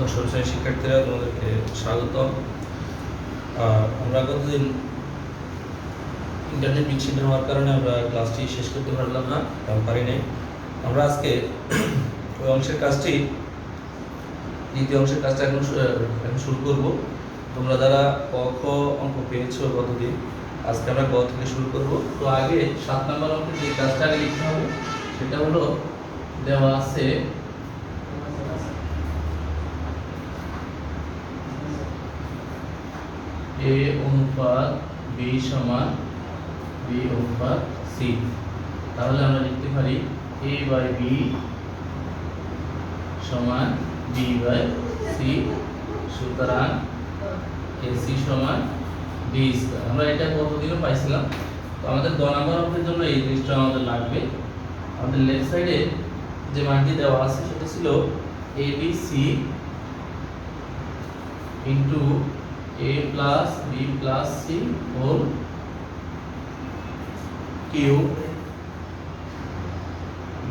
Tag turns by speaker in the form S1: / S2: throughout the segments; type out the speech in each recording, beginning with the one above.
S1: দশম শ্রেণীর শিক্ষার্থীরা তোমাদেরকে স্বাগতম। আমরা গতদিন ইন্টারনেট বিচ্ছিন্ন হওয়ার কারণে আমরা ক্লাসটি শেষ করতে পারলাম না, কারণ পারি নাই। আমরা আজকে ওই অংশের কাজটি, দ্বিতীয় অংশের কাজটা এখন শুরু করব। তোমরা যারা ক খ অঙ্ক পেয়েছো গতদিন, আজকে আমরা গ থেকে শুরু করব। তো আগে 7 নম্বর অঙ্কের যে কাজটা আগে লিখতে হবে সেটা হলো, দেওয়া আছে a অনুপাত b সমান b অনুপাত c। তাহলে আমরা লিখতে পারি a বাই b সমান b বাই c। সুতরাং ac সমান b স্কয়ার। আমরা এটা কতদিনও পাইছিলাম। তো আমাদের 2 নম্বর অঙ্কের জন্য এই জিনিসটা আমাদের লাগবে। আমাদের লেফট সাইডে যে মানটি দেওয়া আছে সেটা ছিল abc into a plus b plus c whole cube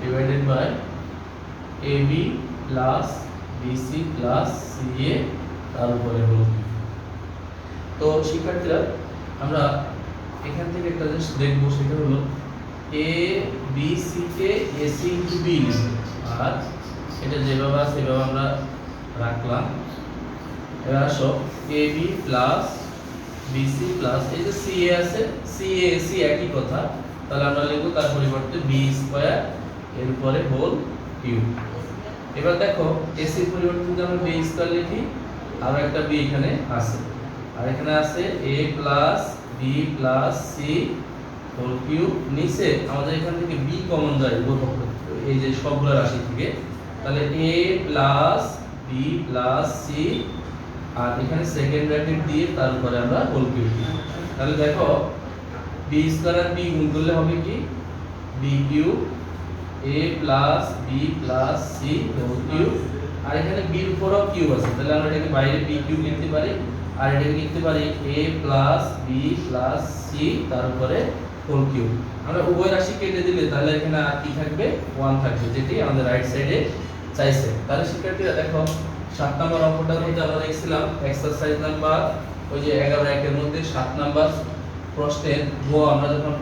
S1: divided by ab plus bc plus ca তার উপরে হল। তো শিক্ষার্থীরা আমরা এখান থেকে একটা জিনিস দেখবো, সেটা হলো a b c K ac into b লিখব, আর এটা যেভাবে আছে সেভাবে আমরা রাখলাম। এবার আসো ab প্লাস bc প্লাস এই যে ca আছে, ca ac একই কথা, তাহলে আমরা লিখব তার পরিবর্তে b স্কয়ার এর উপরে হোল কিউব। এবার দেখো ac এর পরিবর্তে যদি আমরা b স্কয়ার লিখি, আর একটা b এখানে আছে, আর এখানে আছে a plus b plus c whole cube. নিচে আমাদের এখান থেকে b কমন যায় এই যে সবগুলো রাশি থেকে, তাহলে a plus b plus c, আর এখানে সেকেন্ড ব্র্যাকেট দিয়ে তার উপরে আমরা হোল কিউব দিই। তাহলে দেখো b স্কয়ার আর b গুণ করলে হবে কি b cube a plus b plus c whole cube. আর এখানে b এর উপরেও কিউব আছে, তাহলে আমরা এটাকে বাইরে b কিউব লিখতে পারি, আর এটাকে লিখতে পারি a plus b plus c তার উপরে হোল কিউব। আমরা উভয় রাশি কেটে দিলে তাহলে এখানে আর কি থাকবে, 1 থাকবে, যেটি আমাদের রাইট সাইডে চাইছে। তাহলে শিক্ষার্থীরা দেখো 7 নম্বর অঙ্কটার মধ্যে আমরা দেখছিলাম এক্সারসাইজ নাম্বার ওই যে 11 এর মধ্যে 7 নম্বর প্রশ্নের গ আমরা যখন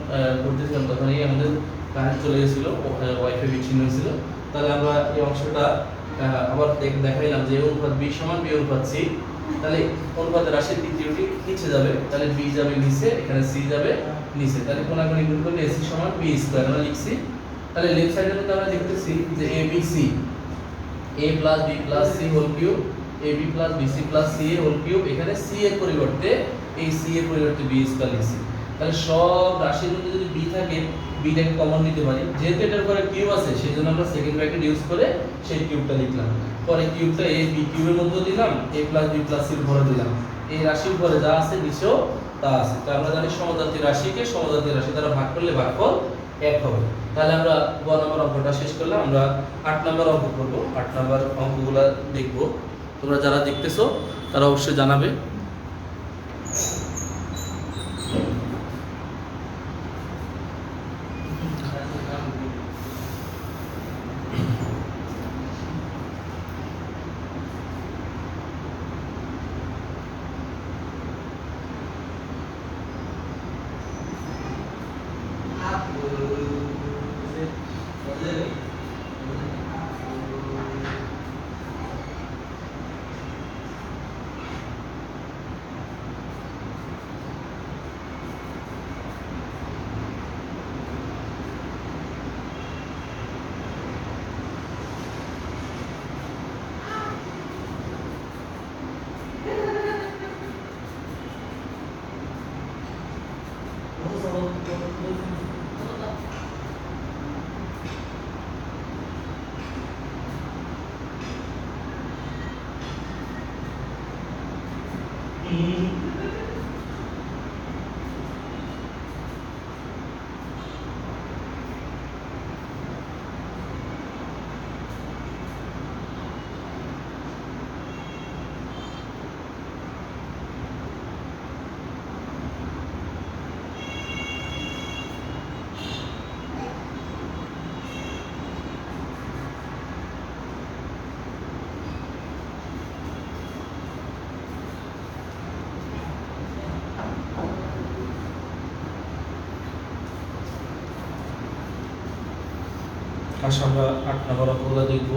S1: করতেছিলাম তখনই আমাদের কারেন্ট চলে গেছিল, ওয়াইফাই বিচ্ছিন্ন ছিল। তাহলে আমরা এই অংশটা আবার দেখাইলাম যে অনুপাত b সমান b অনুপাত c। তাহলে অনুপাতের রাশির দ্বিতীয়টি নিচে যাবে, তাহলে b যাবে নিচে, এখানে c যাবে নিচে, তাহলে কোণাকুণি গুণ করলে ac সমান b স্কয়ার আমরা লিখছি। তাহলে লেফট সাইডের মধ্যে আমরা দেখতেছি যে abc a plus b plus c whole cube ab plus bc plus ca whole cube। এখানে c এর পরিবর্তে এই c এর পরিবর্তে b স্কয়ার লিখছি। তাহলে সব রাশির মধ্যে যদি b থাকে, b টাকে কমন নিতে পারি, যেহেতু এটার পরে কিউব আছে সেজন্য আমরা সেকেন্ড ব্র্যাকেট ইউজ করে সেই কিউবটা লিখলাম। পরে কিউবটা a b কিউবের মধ্যে দিলাম, a plus b plus c এর উপরে দিলাম, এই রাশির উপরে যা আছে নিচেও তা আছে। তো আমরা জানি সমজাতীয় রাশিকে সমজাতীয় রাশি দ্বারা ভাগ করলে ভাগফল 1 হবে। তাহলে আমরা গ নম্বর অঙ্কটা শেষ করলাম। আমরা 8 নম্বর অঙ্ক করব। 8 নম্বর অঙ্কগুলো দেখব। তোমরা যারা দেখতেছো তারা অবশ্যই জানাবে। আসলে আমরা 8 নম্বর অঙ্কগুলো দেখব।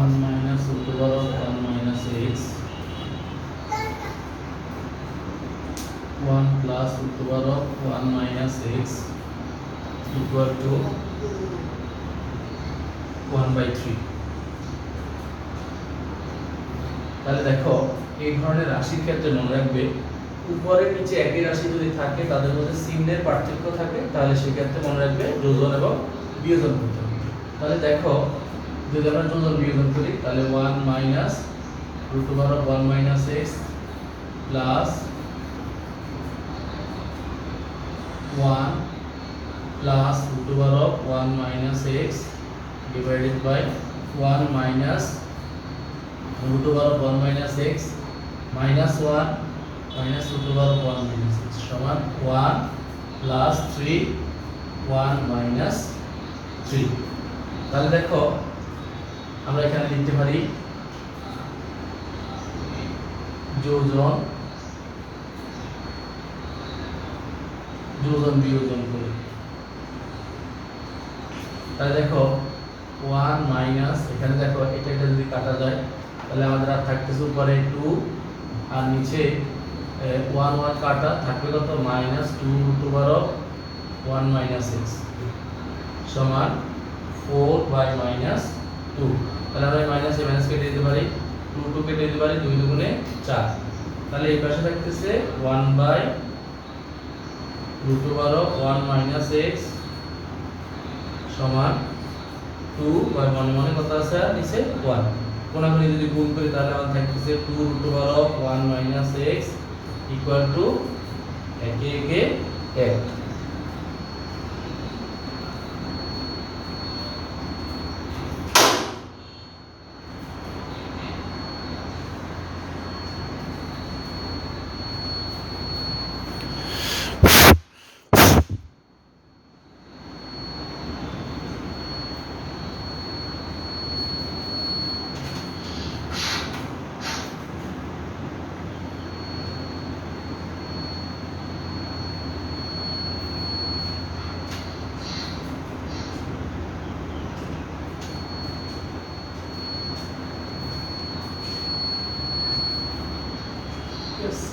S1: One minus root over of 1 minus x, 1 plus root over of 1 minus x equal to 1/3। তাহলে দেখো এই ধরনের রাশির ক্ষেত্রে মনে রাখবে উপরে নিচে একই রাশি যদি থাকে তাদের মধ্যে চিহ্নের পার্থক্য থাকে, তাহলে সেক্ষেত্রে মনে রাখবে যোজন এবং বিয়োজন করতে হবে। তাহলে দেখো যদি আমরা যোজন বিয়োজন করি তাহলে 1 minus root over of 1 minus x plus 1 plus root over of 1 minus x divided by 1 minus root over of 1 minus x minus 1 minus root over of 1 minus x সমান 1 plus 3 1 minus 3। তাহলে দেখো আমরা এখানে লিখতে পারি যোজন বিয়োজন করে। তাহলে দেখো 1 মাইনাস, এখানে দেখো এটা যদি কাটা যায় তাহলে আমাদের আর থাকতেছে উপরে 2 আর নিচে 1 1 কাটা থাকবে কত minus 2 root over of 1 minus x সমান 4 by minus 2। তাহলে আমরা মাইনাস মাইনাস কেটে দিতে পারি, 2 কেটে দিতে পারি, 2 দুগুণে 4। তাহলে এই পাশে থাকতেছে 1 by root over of 1 minus x সমান 2 by মনে মনে কত আছে আর নিচে 1। কোনাকুনি যদি গুণ করি তাহলে আমাদের থাকতেছে 2 root over of 1 minus x equal to 1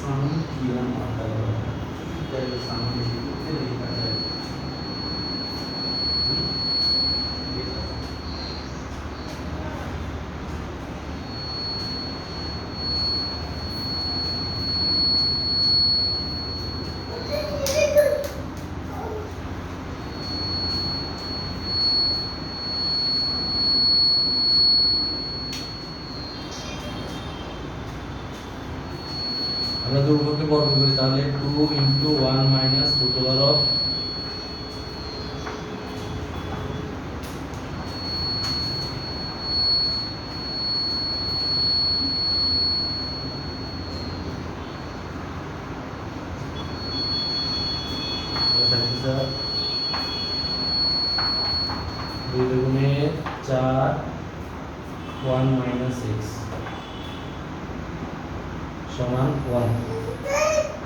S1: सामने कीड़ा मारता है, तेरे सामने कितने नहीं करता है। আমরা দুর্গকে বর্গ করি তাহলে 2 into 1 minus root over of দুই দুগুণে 4 1 minus x সমান 1।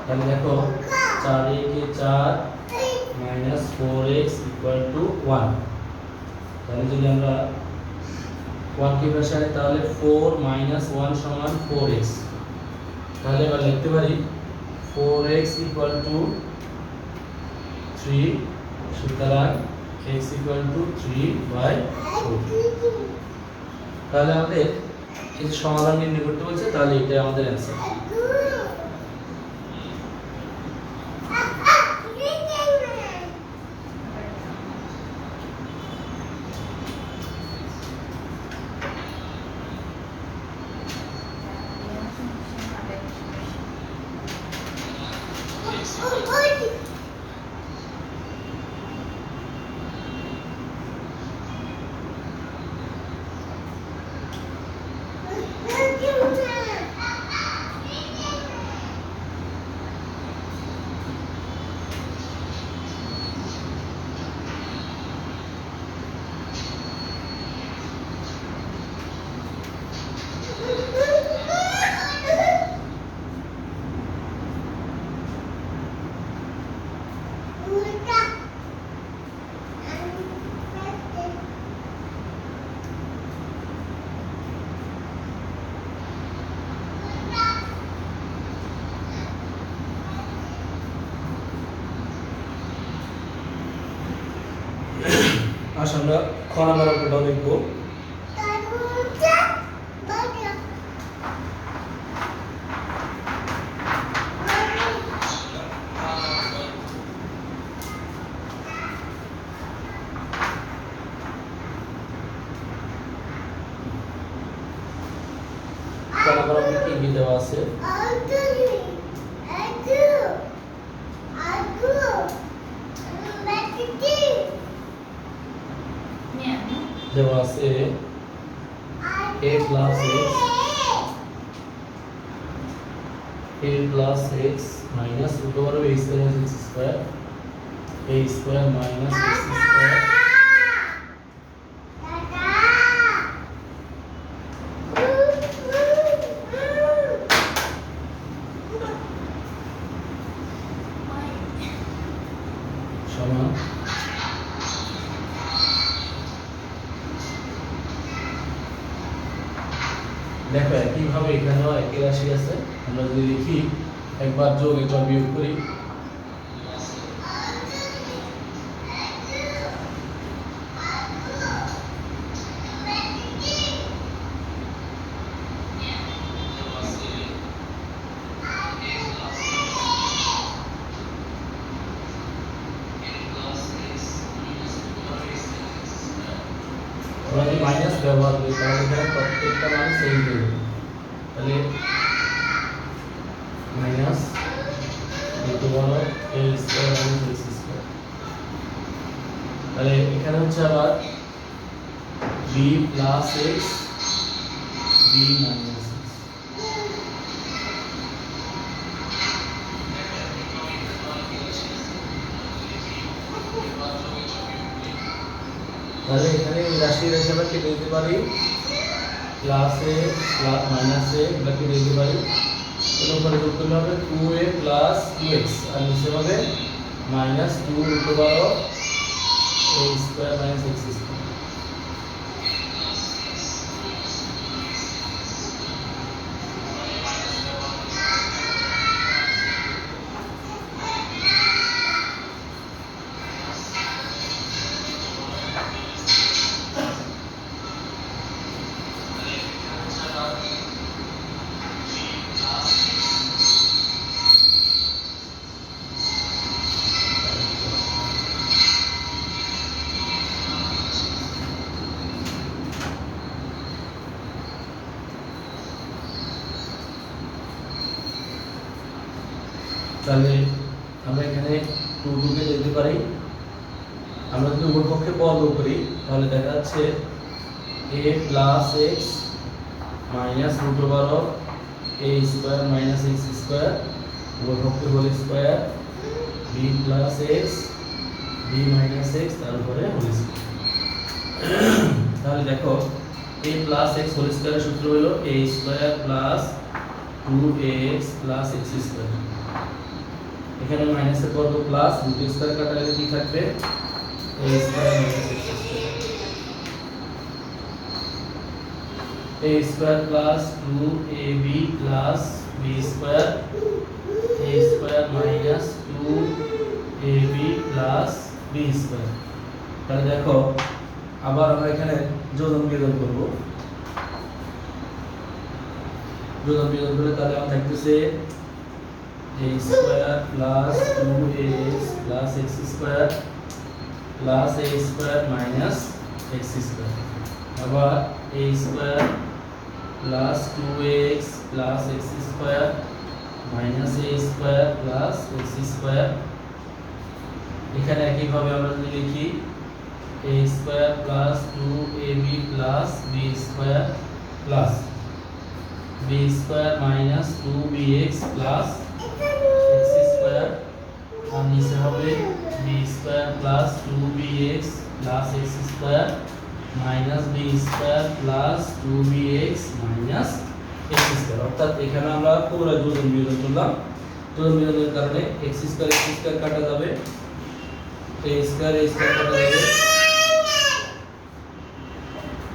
S1: তাহলে দেখো 4 একে 4 minus 4x equal to 1। তাহলে যদি আমরা 1 কে বসাই তাহলে 4 minus 1 সমান 4x। তাহলে আমরা লিখতে পারি 4x equal to 3, সুতরাং x equal to 3/4। তাহলে আমাদের এই সমাধান নির্ণয় করতে বলছে, তাহলে এটা আমাদের অ্যানসার। আসলে আমরা খ নাম্বার অঙ্কটাও দেখবো। কি দেওয়া আছে দেওয়া আছে a plus x minus root over a square x square minus x square সমান দেখো একইভাবে এখানেও একই রাশি আছে। আমরা যদি লিখি একবার যোগ একবার বিয়োগ করি, আমরা যদি মাইনাস ব্যবহার করি তাহলে এখানে প্রত্যেকটা মান সেম দেবে। তাহলে minus a square minus x square, তাহলে এখানে হচ্ছে আবার b plus x b minus x। তাহলে এখানে এই রাশি আমরা কেটে দিতে পারি, plus a plus minus a আমরা কেটে দিতে পারি। এর উপরে যোগ করলে হবে 2a প্লাস 2x আর নিচে হবে minus 2 √a square minus x square. তাহলে আমরা এখানে 2 কে লিখতে পারি। আমরা যদি উভয় পক্ষে বর্গ করি তাহলে দেখা যাচ্ছে a plus x minus √a square minus x square উভয় পক্ষে whole square b plus x b minus x তার উপরে হোল স্কয়ার। তাহলে দেখো a প্লাস x হোল স্কয়ারের সূত্র হলো a square plus 2ax plus x square. এখানে মাইনাসের পর তো প্লাস রুট স্কয়ার কাটালে কি থাকবে a square minus x square, a square plus 2ab plus b square a square minus 2ab plus b square. তাহলে দেখো আবার আমরা এখানে যোজন বিয়োজন করব, যোজন বিয়োজন করলে তাহলে আমার থাকতেছে a square plus 2ax plus x square plus a square minus x square, আবার a square plus 2ax plus x square minus a square plus x square. এখানে একইভাবে আমরা যদি লিখি a square plus 2ab plus b square plus b square minus 2bx plus x square আর নিচে হবে b square plus 2bx plus x square minus b square plus 2bx minus x square. অর্থাৎ এখানে আমরা পুরো যোজন বিয়োজন করলাম। যোজন বিয়োজনের কারণে x স্কয়ার কাটা যাবে, a স্কয়ার কাটা যাবে,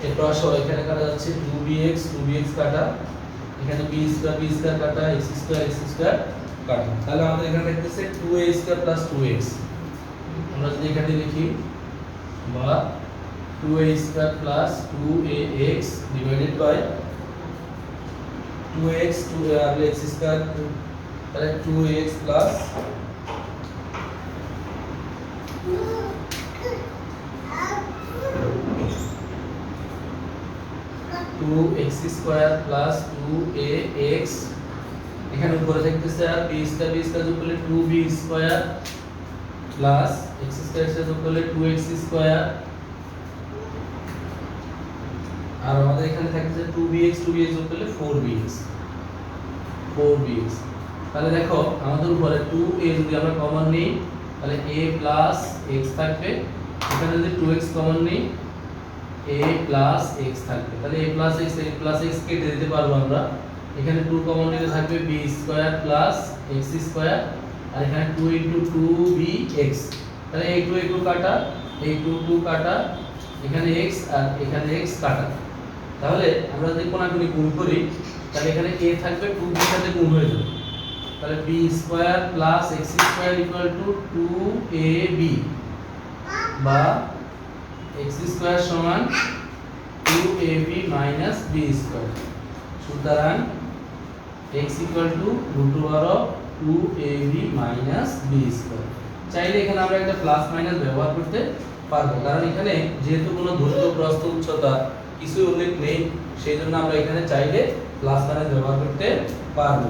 S1: এরপর আসো এখানে কাটা যাচ্ছে 2bx কাটা, এখানে b স্কয়ার কাটা, x স্কয়ার কাটা। তাহলে আমাদের এখানে থাকতেছে 2a স্কয়ার প্লাস 2x। আমরা যদি এখানে লিখি বা 2a square plus 2ax divided by 2x 2 আর x স্কয়ার তাহলে 2x plus 2x square plus 2ax এখানে উপরে থাকতেছে আর b স্কয়ার যোগ করলে 2b square plus x square এর সাথে যোগ করলে 2x স্কয়ার আর আমাদের এখানে থাকতেছে 2bx যোগ করলে 4bx তাহলে দেখো আমাদের উপরে 2a যদি আমরা কমন নিই তাহলে a plus x থাকবে এখানে যদি 2x কমন নিই a plus x থাকবে তাহলে a plus x কেটে দিতে পারবো আমরা এখানে 2 কমন নিলে থাকবে b square plus x square আর এখানে 2 into 2bx তাহলে এই 2 কাটা এই 2 কাটা এখানে x আর এখানে x কাটা তাহলে আমরা যদি কোণাকুণি গুণ করি তাহলে এখানে a থাকবে 2b এর সাথে গুণ হয়ে যাবে তাহলে b square plus x square equal to 2ab বা x স্কয়ার সমান 2ab মাইনাস b স্কয়ার সুতরাং x equal to √2ab minus b square চাইলে এখানে আমরা একটা প্লাস মাইনাস ব্যবহার করতে পারবো কারণ এখানে যেহেতু কোনো দৈর্ঘ্য প্রস্থ উচ্চতা কিছু উল্লেখ নেই সেইজন্য আমরা এখানে চাইলে প্লাস মাইনাস ব্যবহার করতে পারবো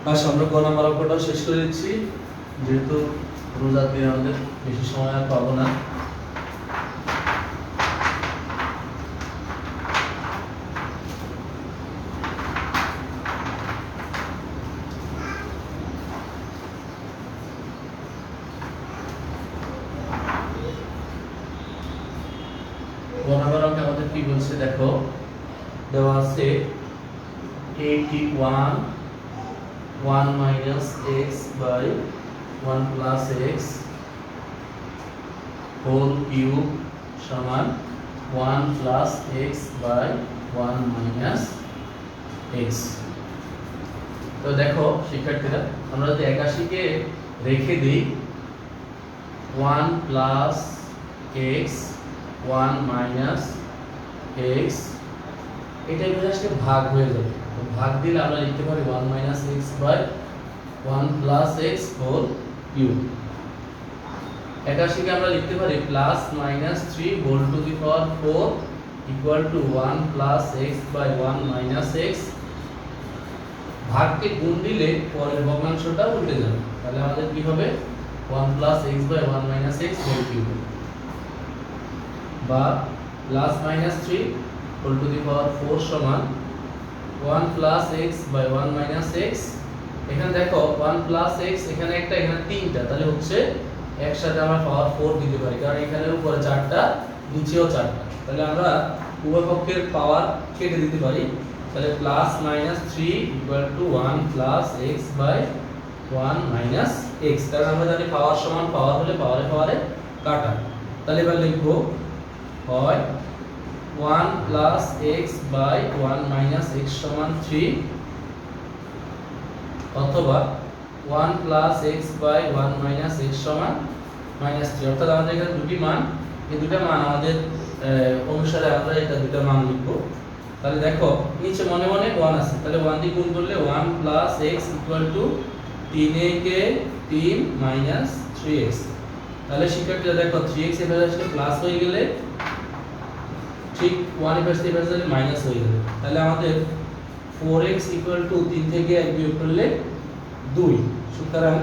S1: আমরা গ নাম্বার অঙ্কটা শেষ করে দিচ্ছি যেহেতু রোজার দিন আমাদের বেশি সময় আর পাবো না গ নাম্বার অঙ্কে আমাদের কি বলছে দেখো দেওয়া আছে 81 1 minus x by 1 plus x whole cube সমান 1 plus x by 1 minus x তো দেখো শিক্ষার্থীরা আমরা যদি 81 কে রেখে দিই 1 plus x 1 minus x এটা জাস্ট ভাগ হয়ে যাবে ভাগ দিলে আমরা লিখতে পারি 1 minus x by 1 plus x whole cube 81 কে আমরা লিখতে পারি plus minus 3 whole to the power 4 equal to 1 plus x by 1 minus x ভাগকে গুণ দিলে পরের ভগ্নাংশটা উল্টে যাবে তাহলে আমাদের কি হবে 1 plus x by 1 minus x whole cube বা plus minus 3 whole to the power 4 সমান 1 plus x by 1 minus x এখানে দেখো 1 plus x এখানে একটা এখানে তিনটা তাহলে হচ্ছে একসাথে আমরা পাওয়ার 4 দিতে পারি কারণ এখানে উপরে চারটা নিচেও চারটা তাহলে আমরা উভয় পক্ষের পাওয়ার কেটে দিতে পারি তাহলে plus minus 3 equal to 1 plus x by 1 minus x, কারণ আমরা জানি পাওয়ার সমান পাওয়ার হলে পাওয়ারে পাওয়ারে কাটা। তাহলে এবার লিখবো হয় 1 plus x by 1 minus x সমান 3, অথবা 1 plus x by 1 minus x সমান মাইনাস 3। অর্থাৎ আমাদের এখানে দুটি মান, এই দুটো মান আমাদের অনুসারে আমরা এটা দুটো মান লিখবো। তাহলে দেখো নিচে মনে মনে 1 আছে, তাহলে 1 দিয়ে গুণ করলে 1 plus x equal to 3a K 3 minus 3x। তাহলে শিক্ষার্থীরা দেখো 3x এর পাশে আসলে প্লাস হয়ে গেলে ঠিক 1 এর পাশে আসলে মাইনাস হয়ে যাবে। তাহলে আমাদের 4x ইকুয়াল টু 3 থেকে 1 বিয়োগ করলে 2, সুতরাং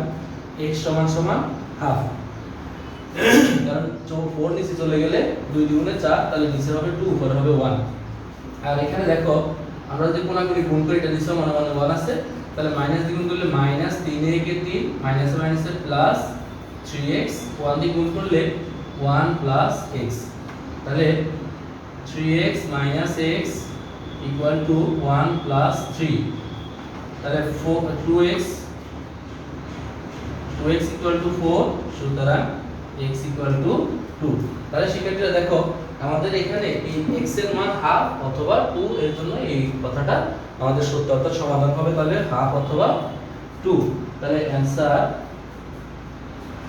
S1: x সমান সমান হাফ। কারণ 4 নিচে চলে গেলে 2 দুগুণে 4, তাহলে নিচে হবে 2 উপরে হবে 1। আর এখানে দেখো আমরা যদি কোণাকুণি গুণ করি, এটা নিচে মনে মনে 1 আছে, তাহলে মাইনাস দিয়ে গুণ করলে মাইনাস 3a কে 3 মাইনাস মাইনাসে প্লাস 3x, 1 দিয়ে গুণ করলে 1 প্লাস x। তাহলে 3x minus x equal to 1 plus 3। তাহলে 2x ইকুয়াল টু 4, সুতরাং x ইকুয়াল টু 2। তাহলে শিক্ষার্থীরা দেখো আমাদের এখানে এই x এর মান হাফ অথবা 2, এর জন্য এই কথাটা আমাদের সত্য, অর্থাৎ সমাধান হবে তাহলে হাফ অথবা 2। তাহলে অ্যানসার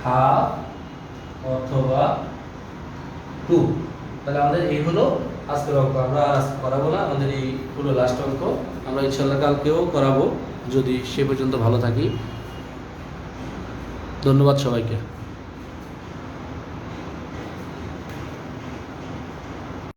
S1: হাফ অথবা 2। তাহলে আমাদের এই হলো আজকের অঙ্ক। আমরা আজ করাবো না, আমাদের এই হলো লাস্ট অঙ্ক। আমরা ইনশাআল্লাহ কালকেও করাবো যদি সে পর্যন্ত ভালো থাকি। ধন্যবাদ সবাইকে।